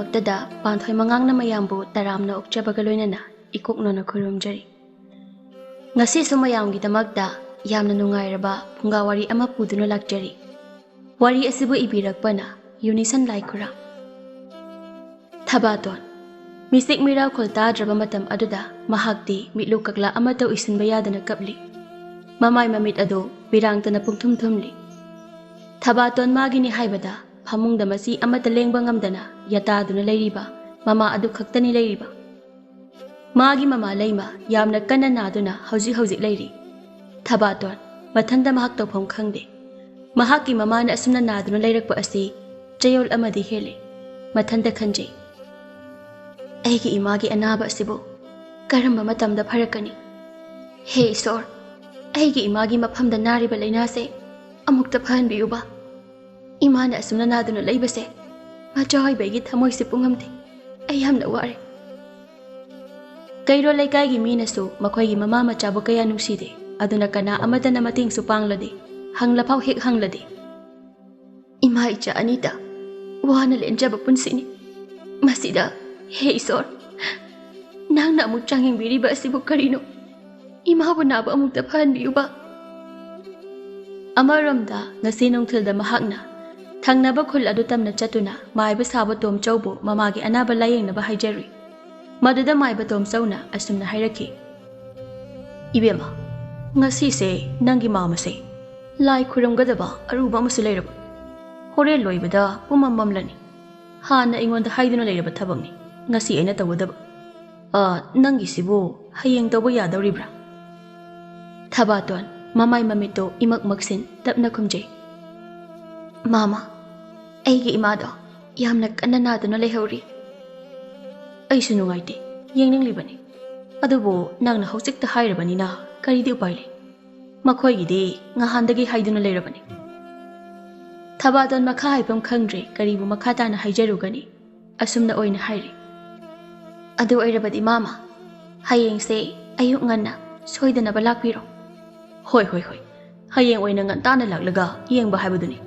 ꯃꯛꯇꯗ Panthoi Mangang mayambu taramna okjabagaloinana ikoknona khurumjari. Ngasi su mayamgidamakta yamna nungairaba Phunga Wari ama puduna lakjari. Wari asibu ibirakpana Yunisun laikura. Thabaton Misik mira kolta draba matam aduda mahakti mitlu kakla amata isinba yadana kapli. Mamay mamit ado birangtana pungtumtumli. Thabaton magini haibada phamungda masi amata lengba ngamdana yataduna leiriba mama adu khaktani leiriba. Magi mama leima yamna kanna naduna hauji leiri. Thabaton mathanda mahak tawpham khangde. Mahaki mama na asumna naduna leirakpa asi chayol amadi hele. Mathanda khanjay. Aigi imagi anaba asibu karamba matamda pharakani. Hey sor, aigi imagi maphamda nariba lainase amukta phanbiyuba. Imana asumna naduna leibase majoy begi thamoi se pungamte. Ai yamna ware. Kairo leikaigi minasu makhoigi mama machabu kaya nungside aduna kana amadana mating su panglade hanglapau hek hanglade. Ima icha anita wana lenjaba punsini masida. Hey sor, nang na amuk changing biriba asibu karino. Imabu naba amuk taphan biyuba. Amaramda ngasi nungthilda mahakna thangnaba khul adu tamna chatuna maiba saba tom chawbo mamagi anaba layengnaba haijari. Maduda maiba tom chawna asumna hairaki. Ibema, ngasi se nangi mama se lai khuramgadaba aruba amasu leiraba. Hore loibada pumamamlani. Hana ingonda haiduna leiraba thabangni. Ngasi aina tawdaba. Nangi sibu hayeng tawba yadawribra. Thabaton mamay mamito imak maksin tapna khumjay. Mama, aigi imado yamna kanna naduna lehawri. Ay sunungayti yengnanglibani. Adubo nangna hawsikta hairabani na karidi upayle. Makhoygidi ngahandagi haiduna leirabani. Thabaton makha haipam khangdre karibu makhatana haijarugani. Asumna oina hairi. Adu airabadi mama hayeng se ayuk nganna soidana balakpiro. Hoi hayeng oina ngantana laklaga yengba haibaduni.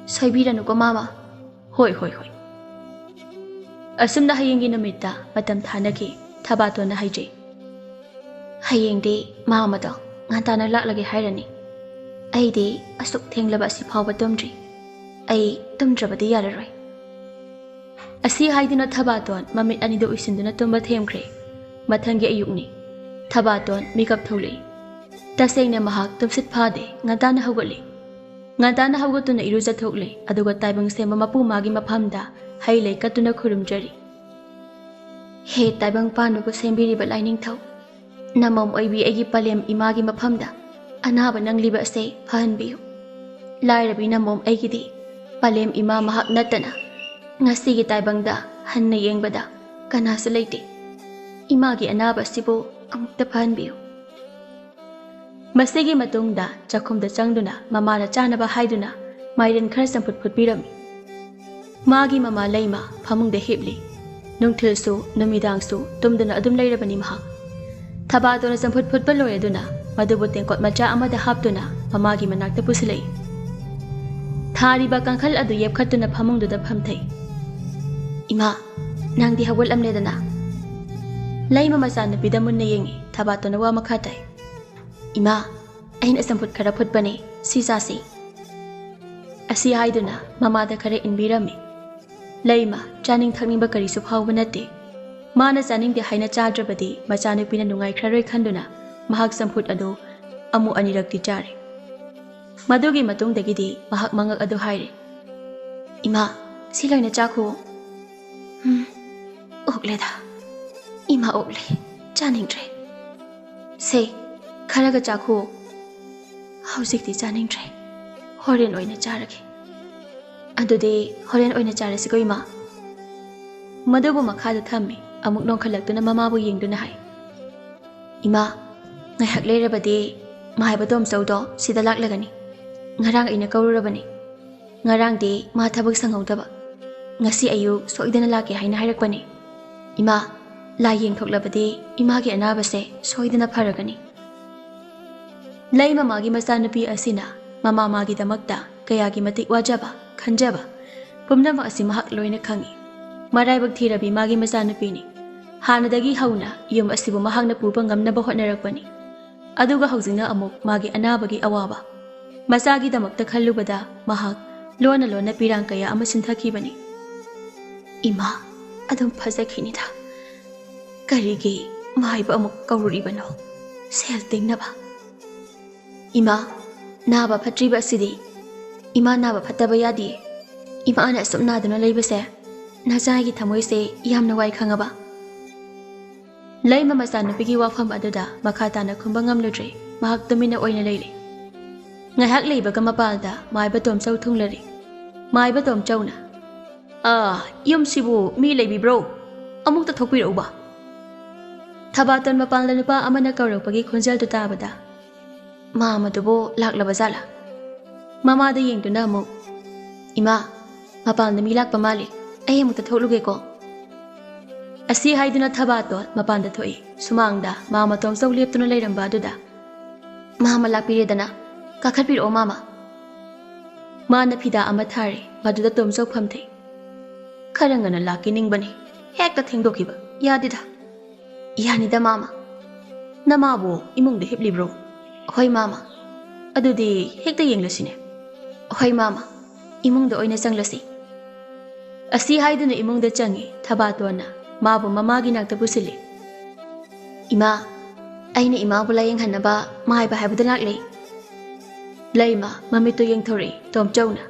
Soibiranu ko mama. Hoi Asumna hayengi namita matam thanaki Thabaton na haijay. Hayeng de mama do ngantana laklagi hairani. Ay de asuk thenglaba si phawba tumdri. Ay tumdrabadi yararoy. Asi haiduna Thabaton mamit anido isinduna tumba themkre. Mathangi ayukni. Thabaton makeup thole. Tasengna mahak tumsit phade ngantana hawgali. Ngantana hawgatuna iruja thokle aduga taibang sema mapu magi maphamda hailei katuna khurumjari. He taibang panugo sembiriba laining thaw. Namam oibi agi palem imagi maphamda anaba nangliba se phanbiyu. Lairabi namom aigidi palem ima mahak natana. Ngasi taibangda hanna yengbada kanasu leite. Imagi anaba sibo amukta phanbiyu. Masigi matungda chakhumda changduna mamana chanaba haiduna mairen khara samput phutbirami. Magi mama leima phamungda hipli. Nungthilsu numidangsu tumduna adum leirabani mahak. Thabatona samput phutba loyaduna madubu tengkot macha amada haptuna mamagi manakta pusilei. Thariba kangkhal adu yepkhatuna phamungduda phamthai. Ima, nang di hawal amledana. Laima masan na pidamun na yengi, Thabaton na wa makatay. Ima, ayin asamput karaput bane, si sasi. Asi haiduna, mamada kare inbirami. Laima, janing thakning bakari suphaw banate. Mana janing di hayna chadrabadi, macano pinanungay kraroy khanduna, mahag samput ado, amu anirag di jari. Madugi matung dagidi, mahag mangag ado hayre. Ima, silay na chako. Okle da. Ima okle. Chaningdre. Se, kharaga chakho. Hausikti chaningdre. Horen oina charage. Adude horen oina charasi ko ima. Madubu makhada thammi amuk nongkhalaktuna mamabu yengduna hai. Ima, ngayhak leirabadi mahaibatom sawdo sida laklagani. Ngarang ina kaururabani. Ngarang di mathabag sangawdaba. Ngasi ayu soidana laki haina hairakpani. Ima, layeng thoklabadi imagi anabase soidana pharagani. Laima magi masanapi asina mama magi damakta kayagi matik wajaba khanjaba pumnama asi mahak loina khangi. Maraibak thirabi magi machanupini. Hanadagi hauna yum asibu mahakna puba ngamnaba hotnarakpani. Aduga haujingna amuk magi anabagi awaba. Masagi damakta khallubada mahak lona lona pirang kaya ama sinthakibani. Ima adum phajakhinida. Karigi maiba amuk kauribano. Sel tingnaba. Ima naba phatriba sidi. Ima naba phataba yadi. Ima ana sumnaduna leibase. Najagi thamoise yamna wai khangaba. Laima machanupigi wafam aduda makhatana khumba ngamludre mahak tumina oina leire. Ngahak leibaga mapalda maiba tom chau thunglari. Maiba tom chauna. Yum sibu mi leibibro. Amukta thokpirauba. Thabaton mapalda nupa amana kaurakpagi khonjal tu tabada. Mama dubo laklaba zala. Mama da yengduna amuk. Ima mapalda mi lakpa mali. Ay amukta thokluge ko. Asi haiduna Thabaton mapanda thoi. Sumangda mama tom chau leptuna leiramba aduda. Mama lakpiredana. Kakhatpiro mama. Mana phida ama thari maduda tom chau phamthei. Kharangana laki ningbani. Hekta thengdokiba yadida. Yanida mama. Namabu imungda hiplibro. Hoi mama. Adudi hekta yenglasine. Hoi mama. Imungda oina changlasi. Asi haiduna imungda changi Thabatonna mabu mamagi nakta pusili. Ima aina ima bula yenghanaba mahaiba haibada laklei. Laima mamito yengthori tom chauna.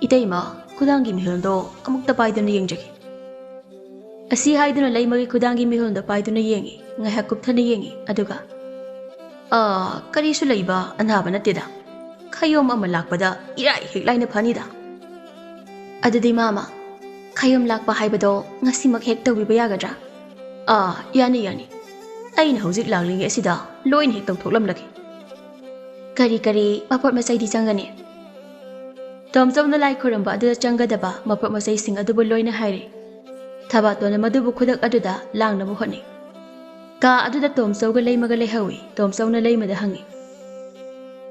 Itaima kudangi mihuldo amukta paiduna yengjaki. Asi haiduna laimagi kudangi mihuldo paiduna yengi ngahak kupthana yengi aduga. Karisu laiba anhaba natida. Khayom ama lakpada irai heklaina phanida. Adudi mama khayom lakpa haibado ngasimak hek tawbiba yagadra. Yani. Aina hojik laklingi asida loin hek tawthoklamlaki. Kari mapot masay di changani. Tom na lai khuramba aduda changadaba mapot masay sing adubu loina hairi. Thabaton na madubu khudak aduda lang nabu hotni. Ka aduda tom ga leimaga lehawi tom na leimada hangi.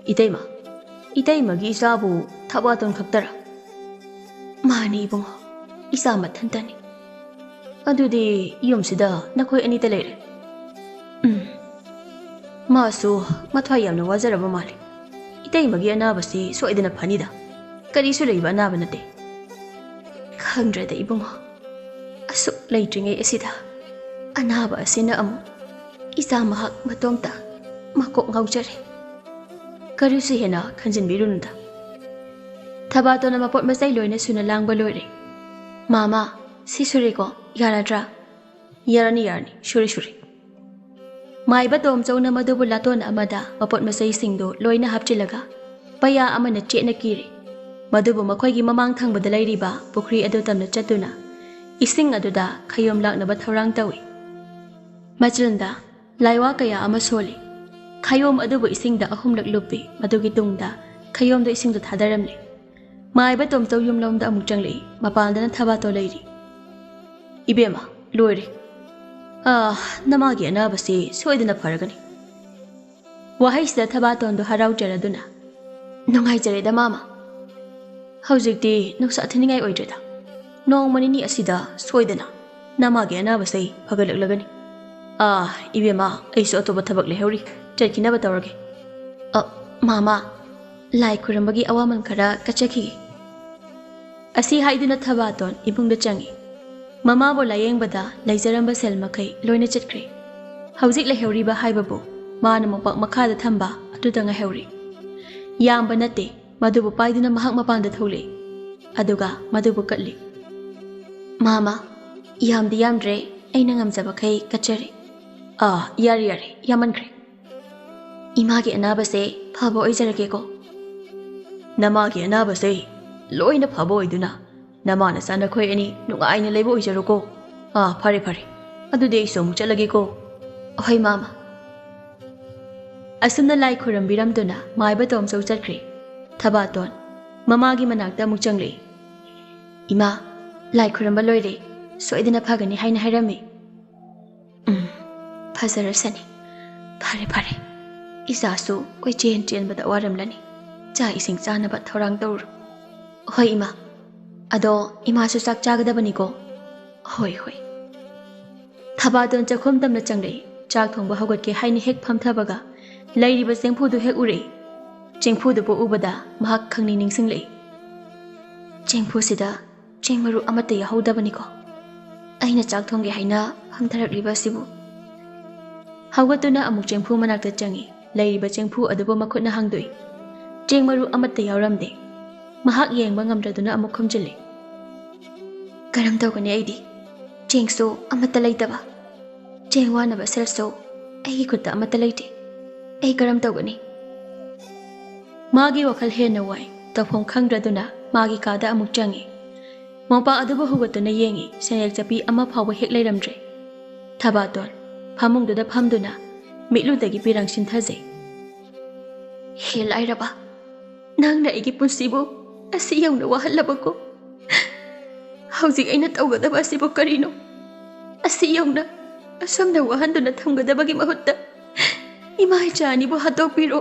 Itaima gi isabu Thabaton khaktara. Mani bungo isa mathantani. Adudi yumsida nakhoi anita leire. Masu mathwai yamna wazaraba mali. Itaimagi anabasi soidana phanida. Karisu leiba anaba nate. Khangrada ibungo. Asuk leitringai asida. Anaba asina amu. Isa mahak matomta makok ngaujare. Karisu hena khanjinbirununda. Thabatona mapot masai loina suna langba loire. Mama si suriko yaradra. Yarani shuri. Maiba tom chauna madubu laton amada mapot masai singdo loina hapchilaga paya amana chena kiri madubu makhoigi mamang thangbada leiriba pukri adu tamna chatuna ising aduda khayom laknaba thorang tawi machilda laiwa kaya ama soli khayom adubu isingda ahumlak lupi madugi tungda khayomda isingda thadaramle maiba tom chau yumlomda amuk changli mapaldana Thabato leiri ibema loiri namagi anabasi soidana faragani. Wahaisida Thabaton do harau jaraduna. Nungai jareda mama. Haujikti nuksa athiningai oidreda. Nong manini asida soidana. Namagi anabasi phagalaklagani. Ibema aisu atoba thabak lehauri. Chaikinaba tawrage. Mama lai kurambagi awaman khara kachaki. Asi haiduna Thabaton ibungda changi. Mama bo layeng-bada laijaramba sel makai loina chatkre. Haujik lehauriba haibabu mana mopak makhada thamba aduda ngahauri. Yamba nate madubu paiduna mahak mapanda thole. Aduga madubu katli. Mama yamdi yamdre aina ngamjaba kai kachare. Yari yamankre. Imagi anabase phabo oijarage ko. Namagi anabase loina phabo oiduna. Namana sana khoi ani nungaina leibo oijaruko. Phare. Adude iso mu chalage ko. Hoi mama. Asumna lai khurambiramduna maiba tom chau chatkre. Thabaton mamagi manakta amuk changli. Ima lai khuramba loire soidana phagani haina hairami. Phazarasani. Phare. Isasu oi chen bada waramlani. Cha ising chanaba thorang taur. Hoi ima. Ado ima su sak chagadabani ko. Hoi hoi. Thabaton chakhom tamna changrei. Chak thongba hawgat ke haini hek phamthabaga. Lairiba chengphu du hek urei. Chengphu du po ubada mahak khangni ningsinglei. Chengphu sida chengmaru amata yahodabani ko. Aina chak thongge haina phamtharakliba sibu. Hawgatuna amuk chengphu manakta changi. Lairiba chengphu adubo makhutna hangdoi. Chengmaru amata yawramde. Mahak yengba ngamdraduna amuk khomjille. Karam tawgani aidi. Chengso amata laitaba. Chengwana ba serso ai khutta amata laite. Ai karam tawgani. Magi wakhal hena wai. Tawphom khangdraduna magi kada amuk changi. Mangpa adubo hugatuna yengi. Senyak chapi ama phawba hek leiramdre. Thabaton phamungduda phamduna mitludagi pirang sinthajai. Hel airaba. Nangna igi punsibu asi yauna wahalabako. Hauzik aina tawgadaba asibu karino. Asi yauna asamna wahanduna thamgadabagi mahutta ima ichani bo hatokpiro.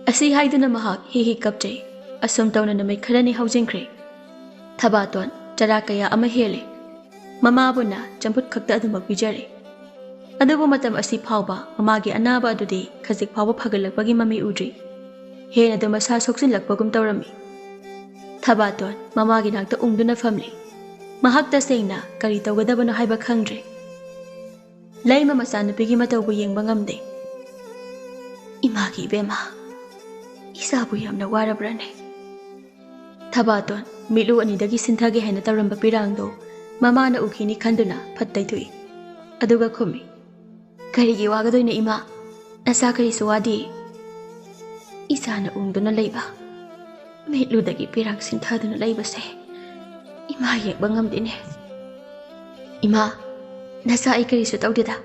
Asi haiduna mahak hi kapjai. Asam tawna namai kharani haujingkre. Thabaton charakaya ama hele. Mamabuna champut khakta adumak bijare. Adubu matam asi phawba mamagi anaba adudi khazik phawba phagalakbagi mami udri. Hena du masa soksinlakpagum tawrami. Thabaton mamagi nakta ungduna famli. Mahak tasengna kari tawgadabano haiba khangdre. Laima masanupigi matawbu yengba ngamde. Imagi bema. Isabu yamna warabrane. Thabaton milu anidagi sinthage hena tawramba pirangdo mamana ukhini khanduna phattai thui. Aduga khumi. Karigi wagadoina ima. Asa kari suwadi. Isana ungduna leiba. Mitludagi pirang sinthaduna leiba se. Ima yekba ngamdine. Ima nasa ai kari su tawdida.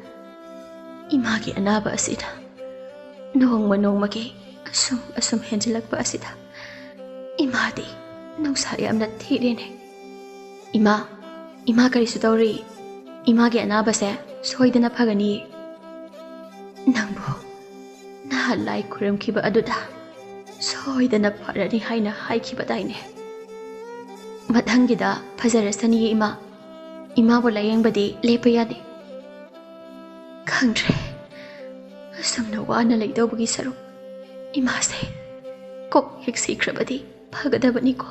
Imagi anaba asida. Nongmagi asum henjilakba asida. Imadi nungsa yamna thirene. Ima kari su tawri. Imagi anaba se soidana phagani. Nangbo nahalai kuram kiba aduda. Soidana pharani haina haikiba daine. Mathangida phazarasani ima bo layengbadi lepa yade. Khangdre asamna wana leidawbagi saruk ima se kok hek sikrabadi phagadabani ko.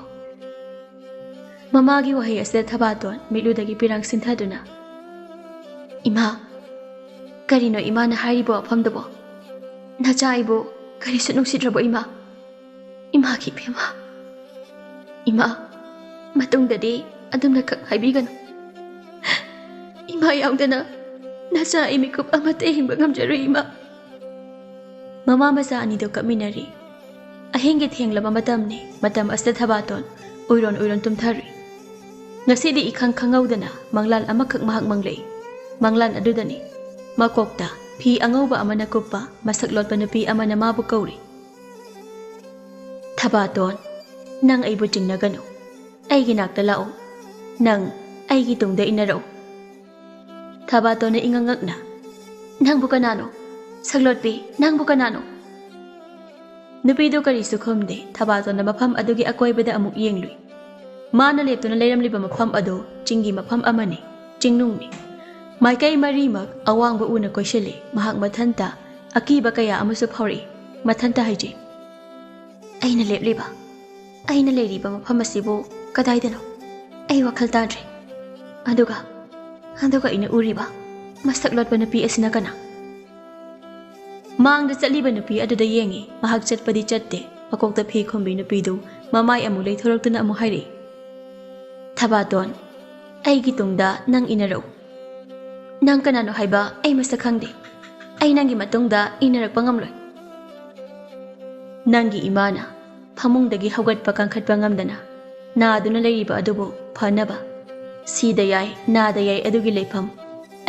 Mamagi wahay asida Thabaton miludagi pirang sinthaduna. Ima karino ima na haribo aphamdabo. Nacha ibo karisu nungsidrabo ima. Ima ki pema. Ima matungdadi adumna kak haibigano. Ima yaudana nacha imikup amate himba ngamjaro ima. Mama masa anido kaminari. Ahingi thenglaba matam asida Thabaton uiron tumthari. Ngasidi ikhang khangaudana manglal amakak mahak manglei. Manglan adudani makokta phi angauba amana kuppa masaklot panapi amana mabu kauri. Thabaton nang aibu jingnagano. Aigi nakta lao. Nang aigi tungda inaro. Thabaton na ingangakna. Nang bukanano. Saglotpi nang bukanano. Nupido karisu khumde Thabaton na mafam adugi akoybada amuk yenglui. Mana leptuna leiramliba mafam ado chingi mafam amane. Chingnungni. Maikai marimak awangba una koishili mahak mathanta akiba kaya amasu phawri mathanta haiji. Aina lepliba. Aina leiriba mafam asibo kadaidano. Ai wakhal tadre. Aduga ina uriba. Masaklotba napi asina kana. Mangda chatliba napi aduda yengi mahak chatpadi chatte makokta phi khombi napidu mamai amu leithoroktuna amu hairi. Thabaton aigi tungda nang inaro. Nang kanano haiba ay masakhangde. Ay nangi matungda inarak pangamloy. Nangi imana phamungdagi hawgat pakangkhat pangamdana. Naaduna leiriba adubo phanaba. Sidayay nadayay adugi leifam.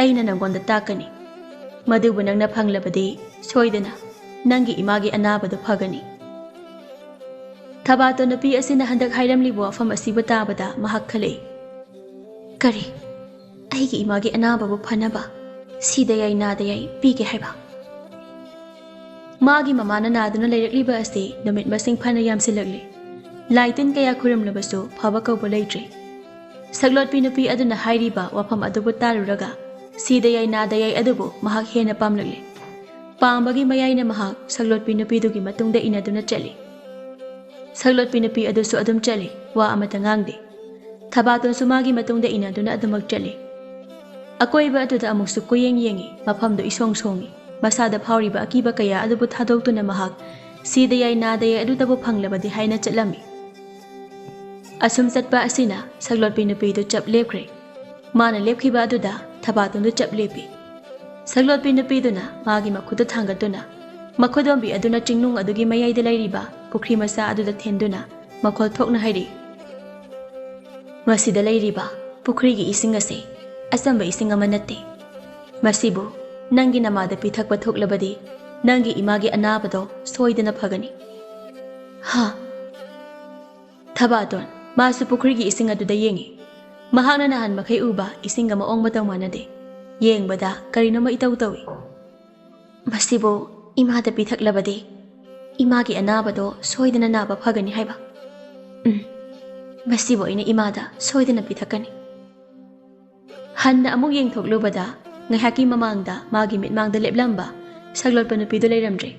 Ay na nanggonda takani. Madubo nang naphanglabadi soidana nangi imagi anabado phagani. Thabaton napi asina handak hairamlibo afam asiba tabada mahak khale. Kari aigi imagi anababu phanaba sidayay nadayay pige haiba. Magi mamana naduna leirakliba ase namit masing phana yamsilagli. Laitin kaya khuramlabasu phaba kauba leitre. Saglot pinupi aduna hairiba wafam adubu taruraga sida yai nada yai adubu mahak hena pamlagli. Pambagi mayai na mahak saglot pinupi dugi matungda inaduna chali. Saglot pinupi adusu adum chali wa amatangang Thabaton sumagi matungda inaduna adumag chali. Akoy ba aduda amuk su kuyeng yengi mapam do isong songi masada phawri ba akiba kaya adubu thadok tu na mahak sida yai nada yai adu tabu phanglabadi haina chalami. Asum satpa asina saglot pinupi do chap lepkre. Mana lepkhiba aduda Thabaton do chap lepi. Saglot pinupi duna magi makhuda thangatuna makhodombi aduna chingnung adugi mayai de lairiba pukri masa aduda thenduna makhol thokna hairi. Masida lairiba pukri gi ising ase asamba ising ama natte. Masibu nangi namada pithakpa thoklabadi nangi imagi anabado soidana phagani. Ha Thabaton masu pukri gi ising aduda yengi. Mahakna nahan makai uba ising ama ong matang manade. Yeng bada karino ma itaw tawi. Masibo imada pithak labadi. Imagi anabado soidana naba phagani haiba. Masibo ina imada soidana pithakani. Hanna amuk yeng thok lubada ngayhaki mamangda magi mitmangda leplamba saglot panupido leiramdre.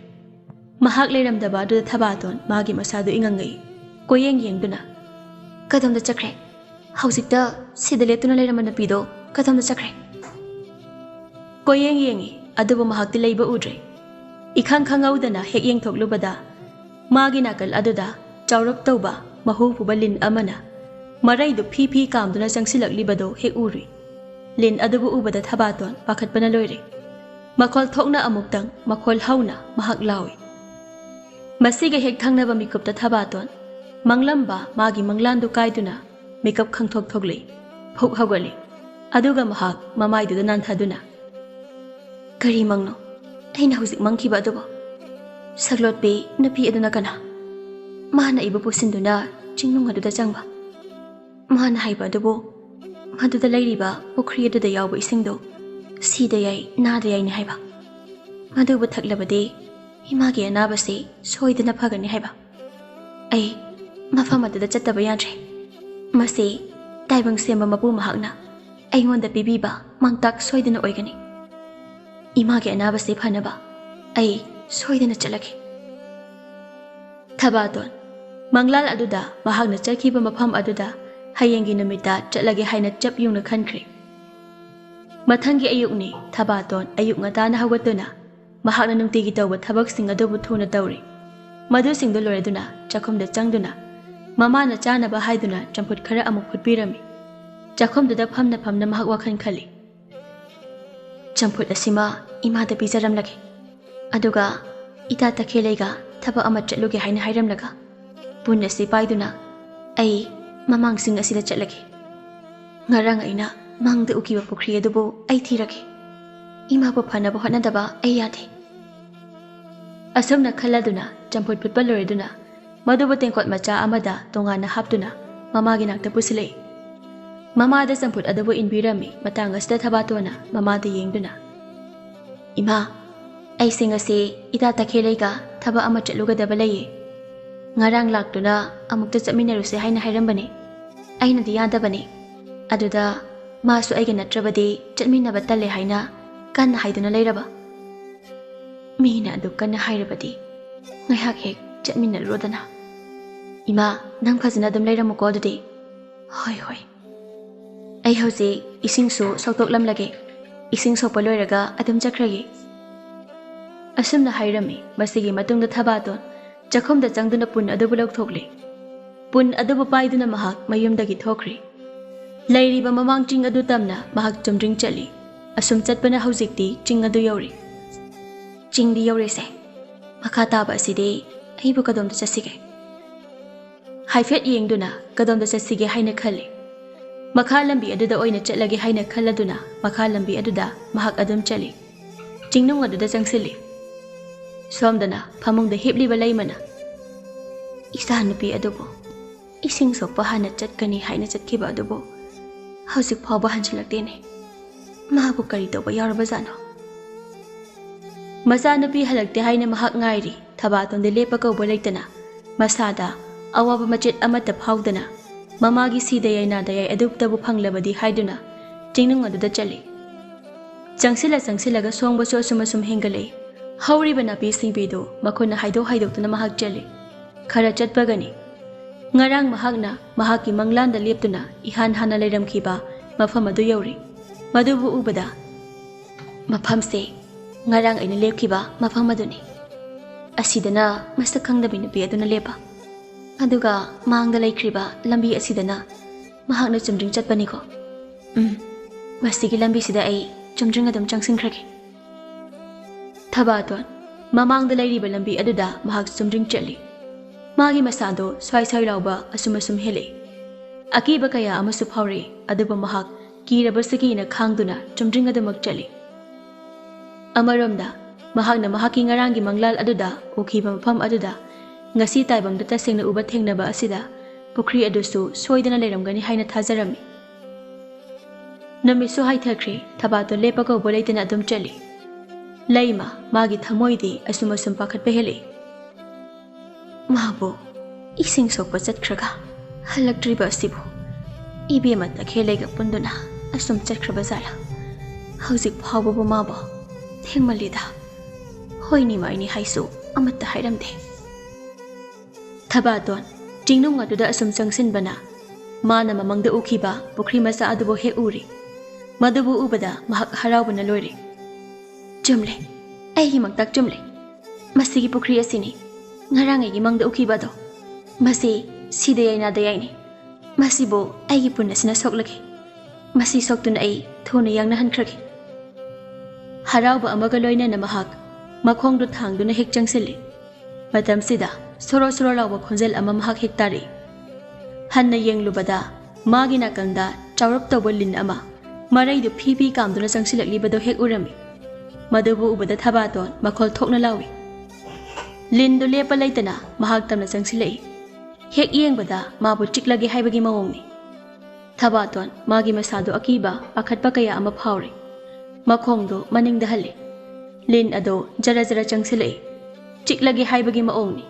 Mahak leiramdaba du Thabaton magi masadu ingangai. Koyeng yengduna. Kadamda chakre. Hausikta sida leptuna leiramana pido kadamda chakre. Koyeng yengi adubu mahakti leiba udre. Ikhang khangaudana hek yeng thoklubada magi nakal aduda chaurap tauba mahu puba lin amana marai du phi kamduna changsilaklibado hek uri. Lin adubu ubada Thabaton pakhatpana loire. Makhol thokna amuktang makhol hauna mahak lawi. Masiga hek thangnaba mikupta Thabaton manglamba magi manglandu kaiduna mikap khangthok thokli phok hawgali. Aduga mahak mamaiduda nanthaduna. Kari mangno, aina husik mangkiba adubo. Saglot pe napi aduna kana. Mana ibu pusinduna chingnung aduda changba. Mana haiba adubo. Maduda lairiba pukri aduda yawba isingdo. Sida yai nada yai ni haiba. Maduba thaklabadi imagi anabasi soidana phagani haiba. Ai mafam aduda chattaba yadre. Masi taibang semba mapu mahakna. Aingonda pibiba mangtak soidana oigani. Imagi anabasi phanaba ai soidana chalaki. Thabaton manglal aduda mahakna chakhiba mafam aduda hayengi numita chatlage haina chap yungna khankre. Mathangi ayukni Thabaton ayuk ngatana hawatuna mahakna nungtigi tawba thabak sing adubu thuna tawri. Madu singdo loreduna chakhomda changduna mamana chanaba haiduna champut khara amuk phutpirami. Chakhomda phamna mahak wakhan khali. Champut asima imada pijaram lagi. Aduga ita takhelega thaba amat chatluge haina hairam laga. Punna si paiduna ai mamang sing asida chatlagi. Ngarang aina mangda ukiba pukri adubo ai thiragi. Ima pa phanaba honadaba ai yade. Asumna khaladuna champut phutpa loreduna maduba tengkot macha amada tongana haptuna mamagi nakta pusilei. Mamada champut adubo inbirami matang asida Thabatona mamada yengduna. Ima, ai singasi ita takhelega thaba ama chatluga dabalaye. Ngarang laktuna amukta chaminaruse haina hairambane. Aina diyadabane. Aduda masu aiga natrabadi chatminaba talle haina kanna haiduna leiraba. Mina adu kanna hairabadi. Ngayhak hek chatminarodana. Ima, nang phajana dum leiramuko adudi. Hoi hoi. Ai hausi isingsu soktok lage. Ising sokpa loiraga adum chakragi. Asumna hairami masigi matungda Thabaton chakhomda changduna pun adubu laukthokli. Pun adubu paiduna mahak mayumdagi thokri. Lairiba mamang ching adu tamna mahak chumdring chali. Asum chatpana haujikti ching adu yauri. Ching di yauri se. Makha taba asidi aibu kadomda chasige. Haifet yengduna kadomda chasige haina khali. Makha lambi aduda oina chatlagi haina khaladuna makha lambi aduda mahak adum chali. Chingnung aduda changsili. Somdana phamungda hipliba leimana. Isa nupi adubo. Ising sokpa hana chatkani haina chatkhiba adubo. Hausik phawba hanchilaktene. Mahabu kari tawba yaraba jano. Masa nupi halakte haina mahak ngairi Thabaton de lepa kauba leitana. Masada awaba machet amata phawdana Mamagi sida yainada yai aduptabu phanglabadi haiduna chingnung aduda chali. Changsila songba so asum hengalei. Hauriba napi singbido makona haidokna mahak chali. Khara chatpagani. Ngarang mahakna mahaki manglanda leptuna ihan hana leiramkhiba mafam adu yauri. Madubu ubada mafamse ngarang aina lepkhiba mafam aduni. Asidana masta khangdabi nupi aduna lepa. Aduga mangda laikriba lambi asidana mahakna chumdring chatpani ko. Masigi lambi sida ai chumdring adum changsingkhragi. Thabaton mamangda lairiba lambi aduda mahak chumdring chatli. Magi masado swai lauba asum hele. Akiba kaya amasu phawri aduba mahak kirabasaki na khangduna chumdring adumak chali. Amaromda mahakna mahaki ngarangi manglal aduda ukhiba mafam aduda ngasi taibamda tasengna uba thengnaba asida pukhri adusu soidana leiramgani haina thajarami. Namisu haithakri Thabaton lepago boleitana adum chali. Laima magi thamoidi asum pakhatpe hele. Mabu ising sokpa chatkhraga halaktriba asibu ibema takhelega punduna asum chatkhraba zala hauzik phawbabu mabo thengmalida hoini maini haisu amatta hairamde. Thabaton jingnung aduda asum changsinbana mana mamangda ukhiba pukhri masa adubo he uri madubu ubada mahak haraubana loire. Jumle aigi mangtak jumle masigi pukhri asini ngarang aigi mangda ukhibado masi sida yainada yaini masibo aigi punnasina soklagi masi soktuna ai thona yangna hankragi. Harauba amaga loinana mahak makhongdu thangduna hek changsilli. Matamsida soro lauba khonjel ama mahak hek tari. Hanna yenglubada magi nakangda chaurap tawba lin ama maraidu phi kamduna changsilaklibado hek urami. Madubu ubada Thabaton makhol thokna lawi. Lindu lepa laitana mahak tamna changsilai. Hek yengbada mabu chiklagi haibagi mawongni. Thabaton magi masado akiba pakhatpa kaya ama phawri. Makhongdo maningda halli. Lin ado jara changsilai. Chiklagi haibagi maongni.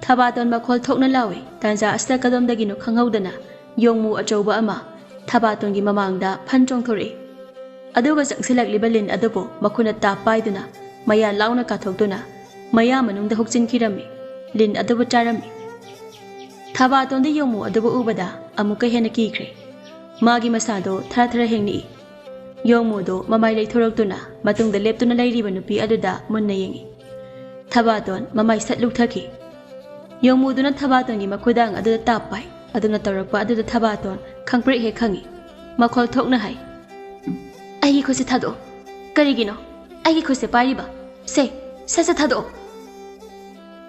Thabaton makhol thokna lawi tanja asta kadomdagino khanghaudana yongmu achauba ama Thabaton gi mamangda phan chongthori. Aduga changsilagliba lin adobo makhuna ta paiduna maya launa kathokduna maya manungda hokchinkirami lin adobo charami. Thabaton de yongmu adobo ubada amuka hena kikre. Magi masado thara hengni. Yongmu do mamai leithorokduna matungda leptuna lairiba nupi aduda munna yengi. Thabaton mamai satluk thaki. Yongmu duna Thabaton gi makhudang aduda tapai aduna tarakpa aduda Thabaton khangpri he khangi. Makhol thokna hai. Aigi khose thado. Karigino. Aigi khose pariba. Se sasa thado.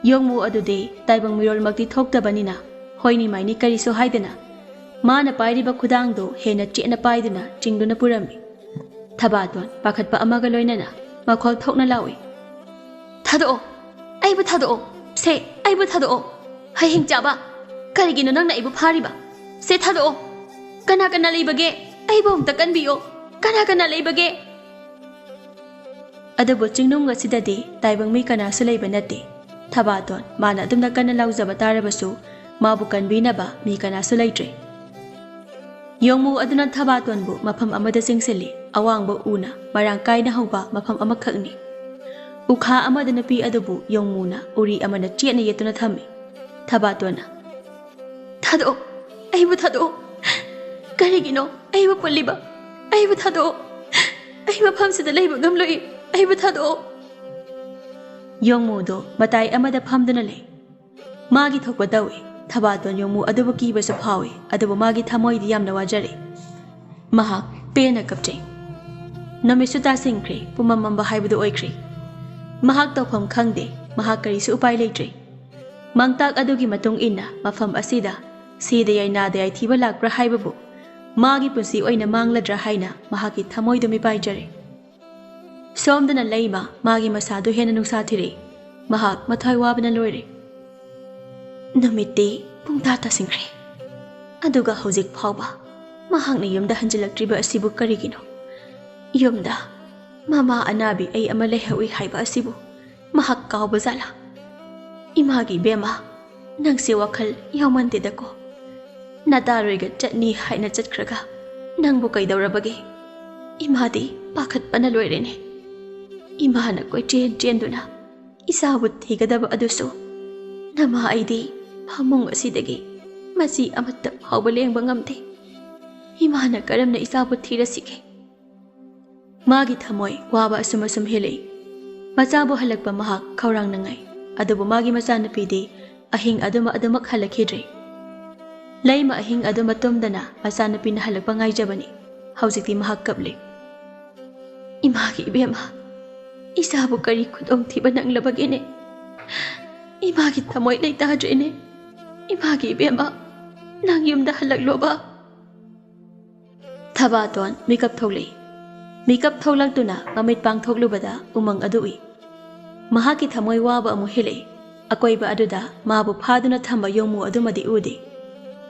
Yongmu adude taibang mirol makti thoktabanina hoini maini kariso haidana. Mana pairiba khudangdo hena chena paiduna chingduna purami. Thabaton pakhatpa amaga loinana makhol thokna lawi. Thado. Aibu thado. Se aibu thado. Hai hing chaba. Karigino nangna aibu phariba. Se thado. Kana leibage. Aibu humta kanbiyo. Kana leibage. Adabu chingnung asidadi taibang mi kana su leiba nate. Thabaton mana adumna kana laujaba tarabasu mabu kanbinaba mi kana su leitre. Yongmu aduna Thabaton bu mafam amada singsili awangba una marang kaina hauba mafam amakhakni. Ukha amada napi adabu Yongmuna uri amana chiena yetuna thami. Thabatona thado aibu thado karigino aibu pulliba aibu thado aibu phamsida leiba gamloi aibu thado. Yongmu do matai amada phamduna lei magi thokpa dawi. Thabaton yongmu adubu kibasu phawi adubu magi thamoidi yamna wajare. Mahak pena kapche. Namisu ta singkre pumamamba haibudu oikre. Mahak tawpham khangde mahak karisu upai leitre. Mangtak adugi matung inna mafam asida sida yainada yai thiba lakpra haibabu magi punsi oina mangladra haina mahaki thamoidu mipaijare. Somdana leima magi masadu hena nungsa thire mahak mathai wabana loire. Namiti pungta tasingkre. Aduga hauzik phawba mahakna yumda hanjilaktriba asibu karigino. Yumda mama anabi ay ama lehawi haiba asibu mahak kawba zala. Imagi bema nangsi wakal yawmantida ko. Nadaroiga chutney haina chutkraga. Nangbu kaidawrabage. Imadi pakhat panaloirene. Imana koi chen duna. Isabut higadaba aduso. Nama aidi hamung asidagi. Masi amatta hawbaleng bangamte. Imana karamna isabut thirasike. Magi thamoy waba asumasum hele. Machabu halakpa mahak kaurang nangai. Adubu magi machanupidi ahing adumak halakidre. Laima ahing aduma tomdana machanupi na halakpa ngaijabani. Hauzikti mahak kaple. Imagi ibema. Isabu kari kudong tiba nang labagine. Imagi tamoy na itadrene. Imagi ibema. Nang yumda halagloba. Thabaton mikap thole. Mikap tholang tuna mamit pang thoglubada umang adui. Mahaki thamoy waba amu hele. Akoy ba aduda mabu phaduna thamba yongmu adumadi ude.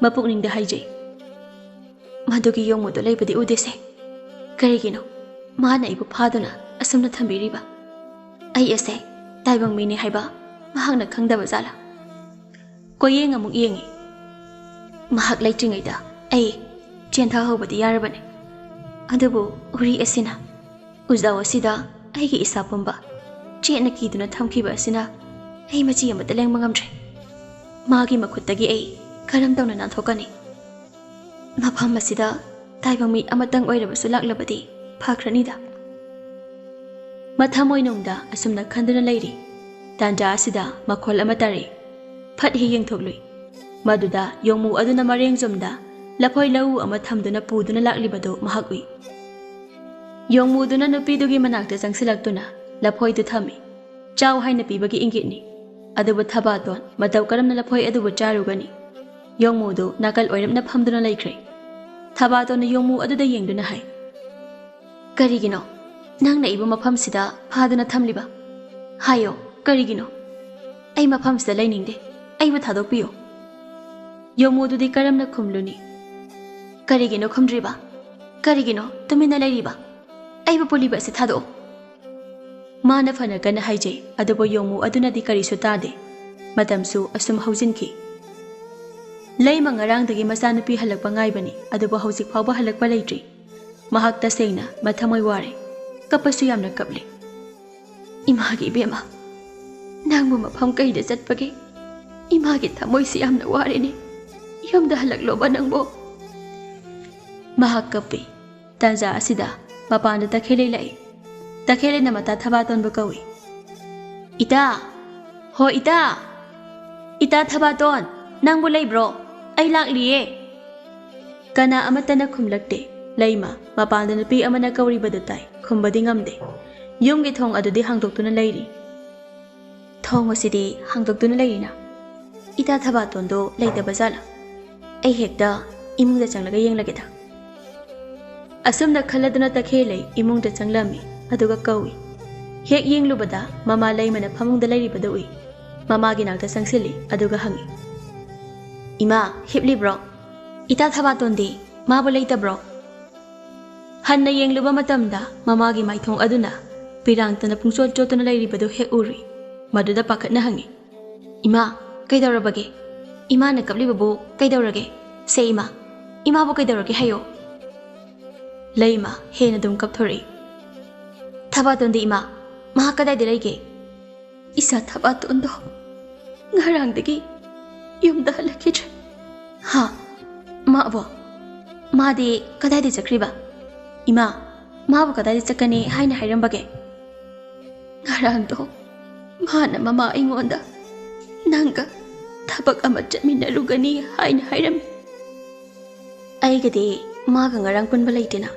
Mapukning da haijay. Madugi yongmu do laybadi ude se. Karigino. Mana ibu phaduna asumna thambiriba. Ay ese taibang mini haiba mahang nakhangdaba zala. Koyeng amuk yengi. Mahak laitringay da ay chentha hobadi yarabane. Adubu uri asina. Uzaw asida aygi isa pumba. Chena kiduna thamkiba asina ay machi amata leng mangamdre. Magi makhutagi ay karam tawna nanthokani. Mafam asida taibang mi amatang oirabasu laklabadi phakranida. Mathamoy nungda asumna khanduna leiri. Tanja asida makhol amatari. Phathi yengthoklui. Maduda yongmu aduna marengzomda lapoi lau ama thamduna puduna laklibado mahakui. Yongmu duna nupidugi manakta jangsilaktuna lapoi du thami. Chaw haina pibagi ingitni. Adubu Thabaton mataw karamna lapoi adubu charugani. Yongmu du nakal oiramna phamduna laikre. Thabaton yongmu aduda yengduna hai. Karigino. Nang na ibu mafam sida phaduna thamliba. Hayo, karigino. Ay mafam sida lainingde. Ay ba thadokpiyo. Yongmu dudi karamna khumluni. Karigino khumdriba. Karigino tumina lairiba. Ay ba puliba si thado. Mana fana kana haijay adubo yongmu aduna di karisu tade. Matamsu asum haujinki. Lay mangarangdagi masanupi halakpa ngaibani adubo haujik phawba halakpa laitri. Mahak tasengna mathamoy ware. Kapasu yamna kaple. Imagi ibema. Nangmu mafam kaida chatpage. Imagi thamoy si yamna warene. Yamda halakloba nangbo. Mahak kape. Tanja asida mapanda takhele lai. Takhele na mata Thabaton bukawi. Ita. Ho ita. Ita Thabaton. Nangbo lay bro. Ay lakliye. Kana amata na khumlakte. Laima mapanda nupi amana kawri badatay. Kumbadi ngamde. Yumgi thong adudi hangdoktuna lairi. Thong asidi hangdoktuna lairi na. Ita Thabaton do laita bazala. Ay hekda imungda changlaga yenglage da. Asumna khaladuna takhele imungda changlami aduga kawi. Hek yenglubada mama laimana phamungda lairi badui. Mama gi nakta sangsili aduga hangi. Ima hipli bro. Ita Thabaton di mabu laita bro. Hanna yengluba matamda mamagi maithong aduna pirangtana pungchot chotuna lairibado hek uri. Maduda pakatna hangi. Ima kaidawrabage. Ima na kablibabu kaidawrage. Se ima. Ima bu kaidawrage hayo. Laima hena dum kapthori. Thabaton di ima. Maha kadai dirayge. Isa Thabaton do. Ngarangdagi yumda halakidre. Ha. Ma bo. Ma di kadai di chakriba. Ima, mabu kadai chakani haina hairambage. Ngarangdo, mana mama ingonda. Nanga, thabak ama chatminarugani haina hairami. Aigadi maga ngarang punba laitina.